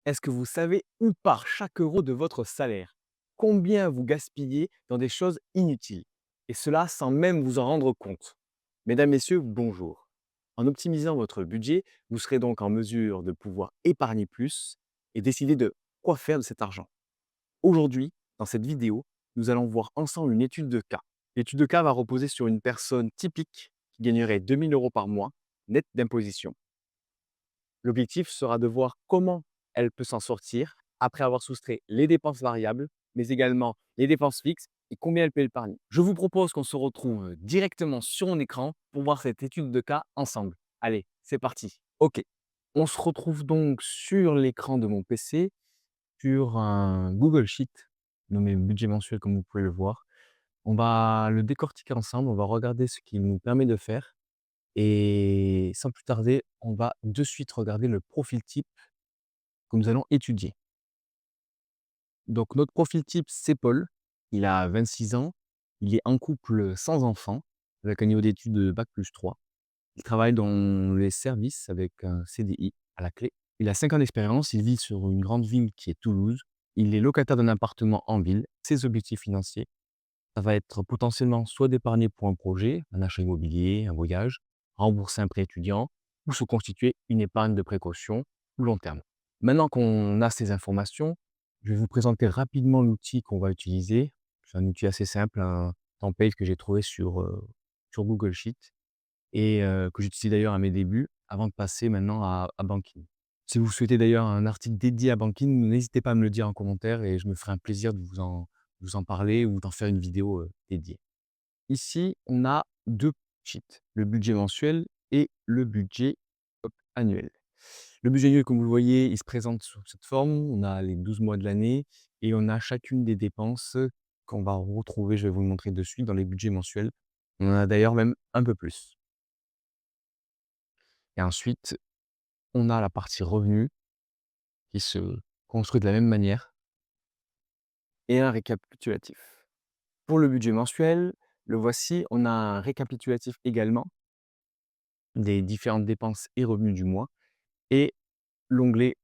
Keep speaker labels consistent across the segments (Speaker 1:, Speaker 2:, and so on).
Speaker 1: Est-ce que vous savez où part chaque euro de votre salaire? Combien vous gaspillez dans des choses inutiles? Et cela sans même vous en rendre compte. Mesdames, Messieurs, bonjour. En optimisant votre budget, vous serez donc en mesure de pouvoir épargner plus et décider de quoi faire de cet argent. Aujourd'hui, dans cette vidéo, nous allons voir ensemble une étude de cas. L'étude de cas va reposer sur une personne typique qui gagnerait 2000 euros par mois, net d'imposition. L'objectif sera de voir comment elle peut s'en sortir après avoir soustrait les dépenses variables, mais également les dépenses fixes et combien elle peut épargner. Je vous propose qu'on se retrouve directement sur mon écran pour voir cette étude de cas ensemble. Allez, c'est parti. OK. On se retrouve donc sur l'écran de mon PC, sur un Google Sheet nommé budget mensuel comme vous pouvez le voir. On va le décortiquer ensemble, on va regarder ce qu'il nous permet de faire et sans plus tarder, on va de suite regarder le profil type que nous allons étudier. Donc notre profil type, c'est Paul. Il a 26 ans. Il est en couple sans enfant, avec un niveau d'études de bac+3. Il travaille dans les services avec un CDI à la clé. Il a 5 ans d'expérience. Il vit sur une grande ville qui est Toulouse. Il est locataire d'un appartement en ville. Ses objectifs financiers, ça va être potentiellement soit d'épargner pour un projet, un achat immobilier, un voyage, rembourser un prêt étudiant ou se constituer une épargne de précaution ou long terme. Maintenant qu'on a ces informations, je vais vous présenter rapidement l'outil qu'on va utiliser. C'est un outil assez simple, un template que j'ai trouvé sur Google Sheet et que j'utilise d'ailleurs à mes débuts avant de passer maintenant à Banking. Si vous souhaitez d'ailleurs un article dédié à Banking, n'hésitez pas à me le dire en commentaire et je me ferai un plaisir de vous en parler ou d'en faire une vidéo dédiée. Ici, on a deux sheets, le budget mensuel et le budget annuel. Le budget annuel, comme vous le voyez, il se présente sous cette forme. On a les 12 mois de l'année et on a chacune des dépenses qu'on va retrouver, je vais vous le montrer de suite, dans les budgets mensuels. On en a d'ailleurs même un peu plus. Et ensuite, on a la partie revenus qui se construit de la même manière et un récapitulatif. Pour le budget mensuel, le voici, on a un récapitulatif également des différentes dépenses et revenus du mois et l'onglet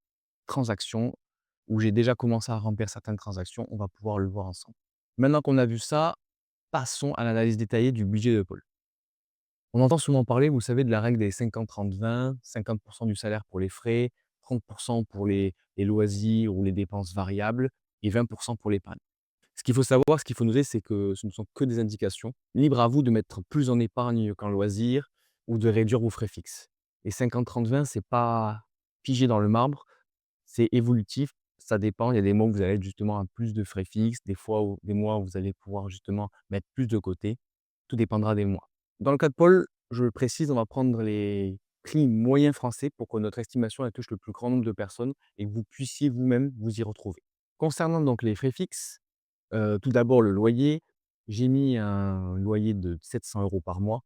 Speaker 1: transactions où j'ai déjà commencé à remplir certaines transactions, on va pouvoir le voir ensemble. Maintenant qu'on a vu ça, passons à l'analyse détaillée du budget de Paul. On entend souvent parler, vous savez, de la règle des 50-30-20, 50% du salaire pour les frais, 30% pour les loisirs ou les dépenses variables et 20% pour l'épargne. Ce qu'il faut savoir, ce qu'il faut noter, c'est que ce ne sont que des indications. Libre à vous de mettre plus en épargne qu'en loisir ou de réduire vos frais fixes. Et 50-30-20, c'est pas figé dans le marbre, c'est évolutif, ça dépend. Il y a des mois où vous allez être justement à plus de frais fixes, des mois où vous allez pouvoir justement mettre plus de côté. Tout dépendra des mois. Dans le cas de Paul, je le précise, on va prendre les prix moyens français pour que notre estimation elle touche le plus grand nombre de personnes et que vous puissiez vous-même vous y retrouver. Concernant donc les frais fixes, tout d'abord le loyer. J'ai mis un loyer de 700 € par mois.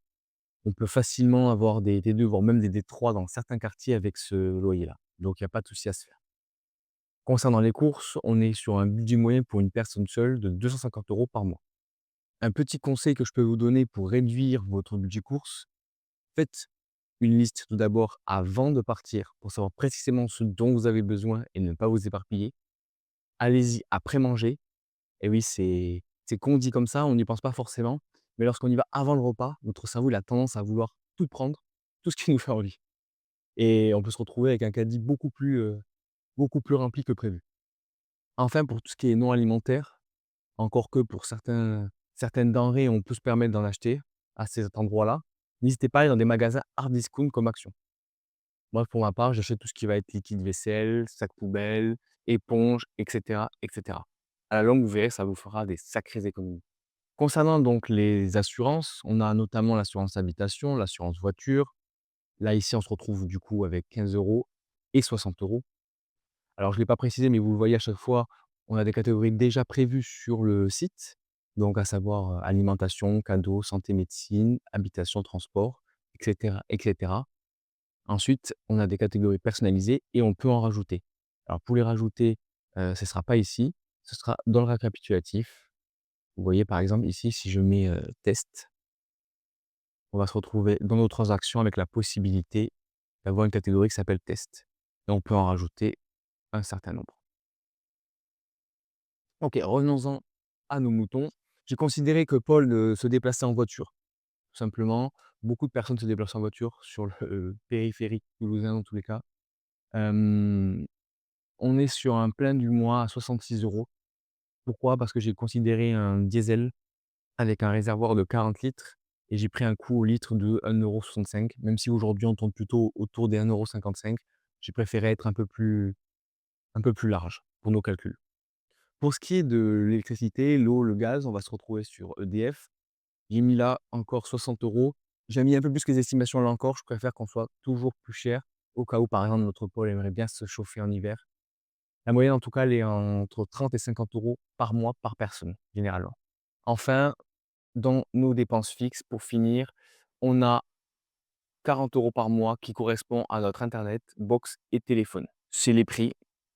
Speaker 1: On peut facilement avoir des T2, voire même des D3 dans certains quartiers avec ce loyer-là. Donc il y a pas de souci à se faire. Concernant les courses, on est sur un budget moyen pour une personne seule de 250 € par mois. Un petit conseil que je peux vous donner pour réduire votre budget courses, faites une liste tout d'abord avant de partir pour savoir précisément ce dont vous avez besoin et ne pas vous éparpiller. Allez-y après manger. Et oui, c'est con dit comme ça, on n'y pense pas forcément, mais lorsqu'on y va avant le repas, notre cerveau, il a tendance à vouloir tout prendre, tout ce qui nous fait envie et on peut se retrouver avec un caddie beaucoup plus rempli que prévu. Enfin, pour tout ce qui est non alimentaire, encore que pour certaines denrées, on peut se permettre d'en acheter à cet endroit-là, n'hésitez pas à aller dans des magasins hard discount comme Action. Moi, pour ma part, j'achète tout ce qui va être liquide vaisselle, sac poubelle, éponge et cetera et cetera. À la longue, vous verrez, ça vous fera des sacrées économies. Concernant donc les assurances, on a notamment l'assurance habitation, l'assurance voiture. Là, ici, on se retrouve du coup avec 15 € et 60 €. Alors, je ne l'ai pas précisé, mais vous le voyez à chaque fois, on a des catégories déjà prévues sur le site. Donc, à savoir alimentation, cadeaux, santé, médecine, habitation, transport, etc., etc. Ensuite, on a des catégories personnalisées et on peut en rajouter. Alors, pour les rajouter, ce ne sera pas ici, ce sera dans le récapitulatif. Vous voyez, par exemple, ici, si je mets test, on va se retrouver dans nos transactions avec la possibilité d'avoir une catégorie qui s'appelle test. Et on peut en rajouter un certain nombre. OK, revenons-en à nos moutons. J'ai considéré que Paul, se déplaçait en voiture, tout simplement. Beaucoup de personnes se déplacent en voiture sur le périphérique toulousain dans tous les cas. Hem, on est sur un plein du mois à 66 €. Pourquoi? Parce que j'ai considéré un diesel avec un réservoir de 40 litres et j'ai pris un coût au litre de 1,65 €. Même si aujourd'hui on tourne plutôt autour des 1,55 €, j'ai préféré être un peu plus large pour nos calculs. Pour ce qui est de l'électricité, l'eau, le gaz, on va se retrouver sur EDF. J'ai mis là encore 60 €. J'ai mis un peu plus que les estimations là encore, je préfère qu'on soit toujours plus cher, au cas où par exemple notre pôle aimerait bien se chauffer en hiver. La moyenne en tout cas, elle est entre 30 et 50 € par mois par personne, généralement. Enfin, dans nos dépenses fixes, pour finir, on a 40 € par mois qui correspond à notre internet, box et téléphone. C'est les prix,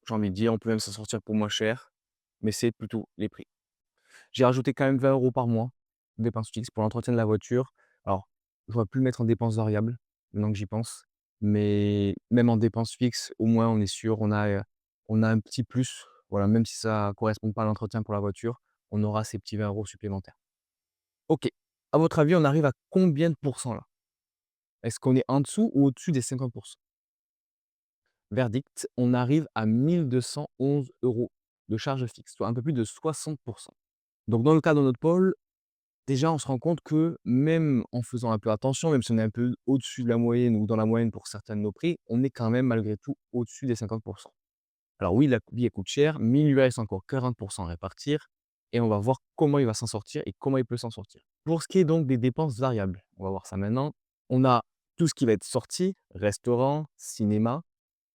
Speaker 1: j'ai envie de dire, on peut même s'en sortir pour moins cher, mais c'est plutôt les prix. J'ai rajouté quand même 20 € par mois, dépenses fixes pour l'entretien de la voiture. Alors, j'aurais pu le mettre en dépenses variables, maintenant que j'y pense, mais même en dépenses fixes, au moins on est sûr, on a un petit plus, voilà, même si ça ne correspond pas à l'entretien pour la voiture, on aura ces petits 20 € supplémentaires. OK. À votre avis, on arrive à combien de pourcents là? Est-ce qu'on est en dessous ou au-dessus des 50? Verdict, on arrive à 1 211 € de charges fixes, soit un peu plus de 60. Donc dans le cas de notre pôle, déjà, on se rend compte que même en faisant un peu attention, même si on est un peu au-dessus de la moyenne ou dans la moyenne pour certains de nos prix, on est quand même malgré tout au-dessus des 50. Alors oui, la vie elle coûte cher, mais il lui reste encore 40 à répartir et on va voir comment il va s'en sortir et comment il peut s'en sortir. Pour ce qui est donc des dépenses variables, on va voir ça maintenant. On a tout ce qui va être sortie, restaurant, cinéma,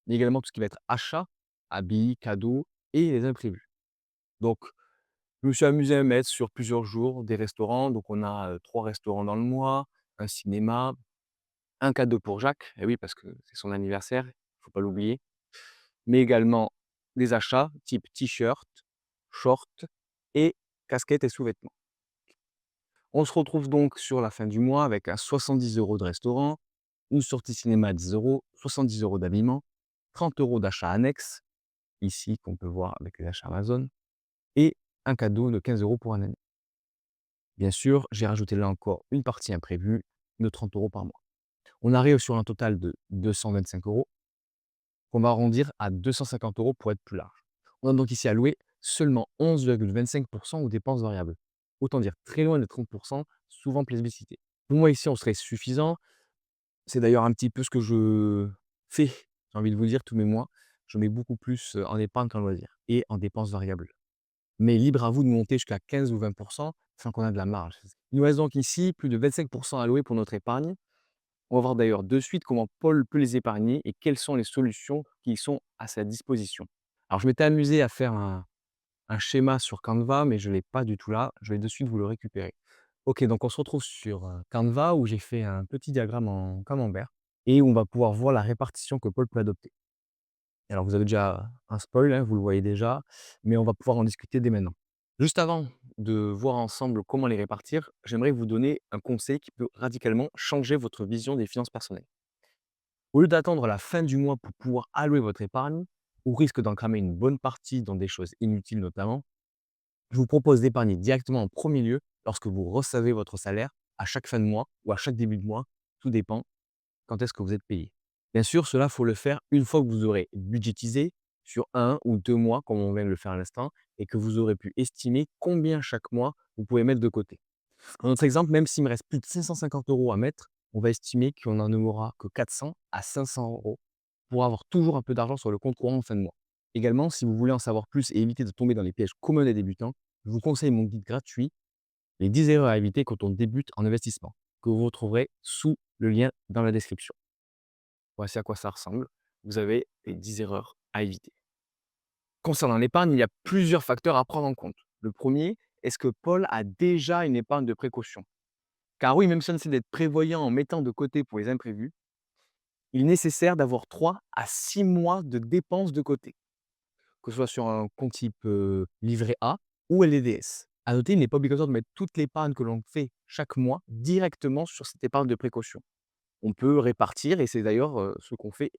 Speaker 1: mais également tout ce qui va être achat, habits, cadeaux et les imprévus. Donc je me suis amusé à mettre sur plusieurs jours des restaurants. Donc on a, 3 restaurants dans le mois, un cinéma, un cadeau pour Jacques, et oui, parce que c'est son anniversaire, il ne faut pas l'oublier, mais également des achats type t-shirt, short et casquettes et sous-vêtements. On se retrouve donc sur la fin du mois avec un 70 € de restaurant, une sortie cinéma à 10 €, 70 € d'habillement, 30 € d'achats annexes, ici qu'on peut voir avec les achats Amazon, et un cadeau de 15 € pour un ami. Bien sûr, j'ai rajouté là encore une partie imprévue de 30 € par mois. On arrive sur un total de 225 € qu'on va arrondir à 250 € pour être plus large. On a donc ici alloué seulement 11,25 % aux dépenses variables. Autant dire très loin des 30 souvent plébiscités. Pour moi ici, on serait suffisant. C'est d'ailleurs un petit peu ce que je fais, j'ai envie de vous dire, tous mes mois. Je mets beaucoup plus, en épargne qu'en loisirs et en dépenses variables. Mais libre à vous de monter jusqu'à 15 ou 20 afin qu'on a de la marge. Il nous reste donc ici plus de 25 alloués pour notre épargne. On va voir d'ailleurs de suite comment Paul peut les épargner et quelles sont les solutions qui sont à sa disposition. Alors je m'étais amusé à faire un schéma sur Canva, mais je ne l'ai pas du tout là. Je vais de suite vous le récupérer. OK, donc on se retrouve sur, Canva où j'ai fait un petit diagramme en camembert et où on va pouvoir voir la répartition que Paul peut adopter. Alors vous avez déjà un spoil, hein, vous le voyez déjà, mais on va pouvoir en discuter dès maintenant. Juste avant de voir ensemble comment les répartir, j'aimerais vous donner un conseil qui peut radicalement changer votre vision des finances personnelles. Au lieu d'attendre la fin du mois pour pouvoir allouer votre épargne, au risque d'en cramer une bonne partie dans des choses inutiles notamment, je vous propose d'épargner directement en premier lieu lorsque vous recevez votre salaire à chaque fin de mois ou à chaque début de mois, tout dépend quand est-ce que vous êtes payé. Bien sûr, cela, faut le faire une fois que vous aurez budgétisé sur 1 ou 2 mois, comme on vient de le faire à l'instant, et que vous aurez pu estimer combien chaque mois vous pouvez mettre de côté. Dans notre exemple, même s'il me reste plus de 550 € à mettre, on va estimer qu'on n'en aura que 400 à 500 € pour avoir toujours un peu d'argent sur le compte courant en fin de mois. Également, si vous voulez en savoir plus et éviter de tomber dans les pièges communs des débutants, je vous conseille mon guide gratuit, les 10 erreurs à éviter quand on débute en investissement, que vous retrouverez sous le lien dans la description. Voici à quoi ça ressemble. Vous avez les 10 erreurs à éviter. Concernant l'épargne, il y a plusieurs facteurs à prendre en compte. Le premier, est-ce que Paul a déjà une épargne de précaution? Car oui, même si on essaie d'être prévoyant en mettant de côté pour les imprévus, il est nécessaire d'avoir 3 à 6 mois de dépenses de côté, que ce soit sur un compte type livret A ou LDDS. À noter, il n'est pas obligatoire de mettre toute l'épargne que l'on fait chaque mois directement sur cette épargne de précaution. On peut répartir et c'est d'ailleurs ce qu'on fait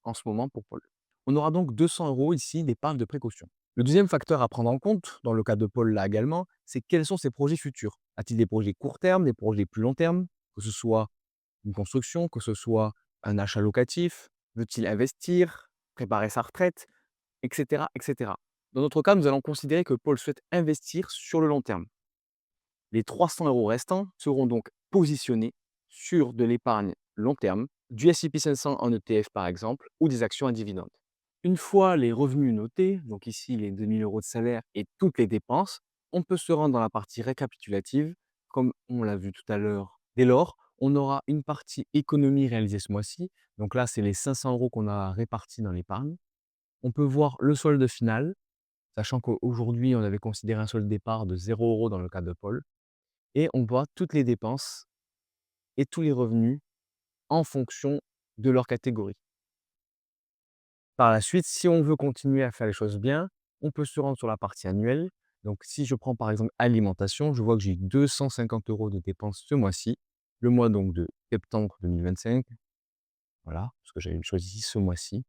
Speaker 1: en ce moment pour Paul. On aura donc 200 € ici d'épargne de précaution. Le deuxième facteur à prendre en compte, dans le cas de Paul là également, c'est quels sont ses projets futurs. A-t-il des projets court terme, des projets plus long terme, que ce soit une construction, que ce soit un achat locatif? Veut-il investir, préparer sa retraite, et cetera, et cetera. Dans notre cas, nous allons considérer que Paul souhaite investir sur le long terme. Les 300 € restants seront donc positionnés sur de l'épargne long terme, du S&P 500 en ETF par exemple, ou des actions à dividendes. Une fois les revenus notés, donc ici les 2 000 € de salaire et toutes les dépenses, on peut se rendre dans la partie récapitulative, comme on l'a vu tout à l'heure. Dès lors, on aura une partie économie réalisée ce mois-ci, donc là c'est les 500 € qu'on a répartis dans l'épargne. On peut voir le solde final, sachant qu'aujourd'hui on avait considéré un solde départ de 0 € dans le cas de Paul, et on voit toutes les dépenses et tous les revenus en fonction de leur catégorie. Par la suite, si on veut continuer à faire les choses bien, on peut se rendre sur la partie annuelle. Donc, si je prends par exemple alimentation, je vois que j'ai 250 € de dépenses ce mois-ci, le mois donc de septembre 2025. Voilà, parce que j'avais choisi ce mois-ci.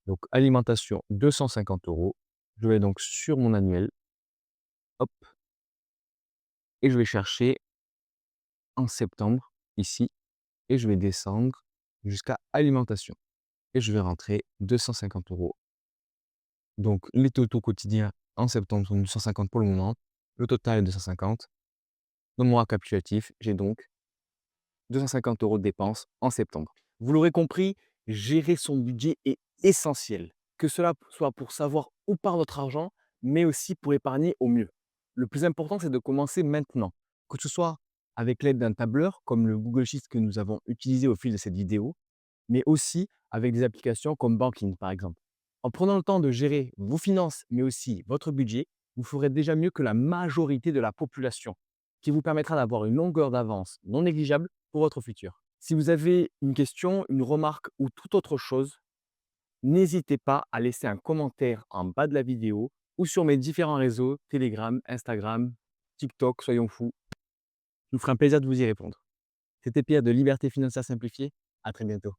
Speaker 1: Donc, alimentation, 250 €. Je vais donc sur mon annuel, hop, et je vais chercher en septembre, ici, et je vais descendre jusqu'à alimentation. Et je vais rentrer 250 €. Donc, les totaux quotidiens en septembre sont 250 pour le moment. Le total est 250. Dans mon récapitulatif, j'ai donc 250 € de dépenses en septembre. Vous l'aurez compris, gérer son budget est essentiel. Que cela soit pour savoir où part notre argent, mais aussi pour épargner au mieux. Le plus important, c'est de commencer maintenant. Que ce soit avec l'aide d'un tableur, comme le Google Sheets que nous avons utilisé au fil de cette vidéo, mais aussi avec des applications comme Banking, par exemple. En prenant le temps de gérer vos finances, mais aussi votre budget, vous ferez déjà mieux que la majorité de la population, qui vous permettra d'avoir une longueur d'avance non négligeable pour votre futur. Si vous avez une question, une remarque ou toute autre chose, n'hésitez pas à laisser un commentaire en bas de la vidéo ou sur mes différents réseaux, Telegram, Instagram, TikTok, soyons fous. Je nous ferai un plaisir de vous y répondre. C'était Pierre de Liberté Financière Simplifiée. À très bientôt.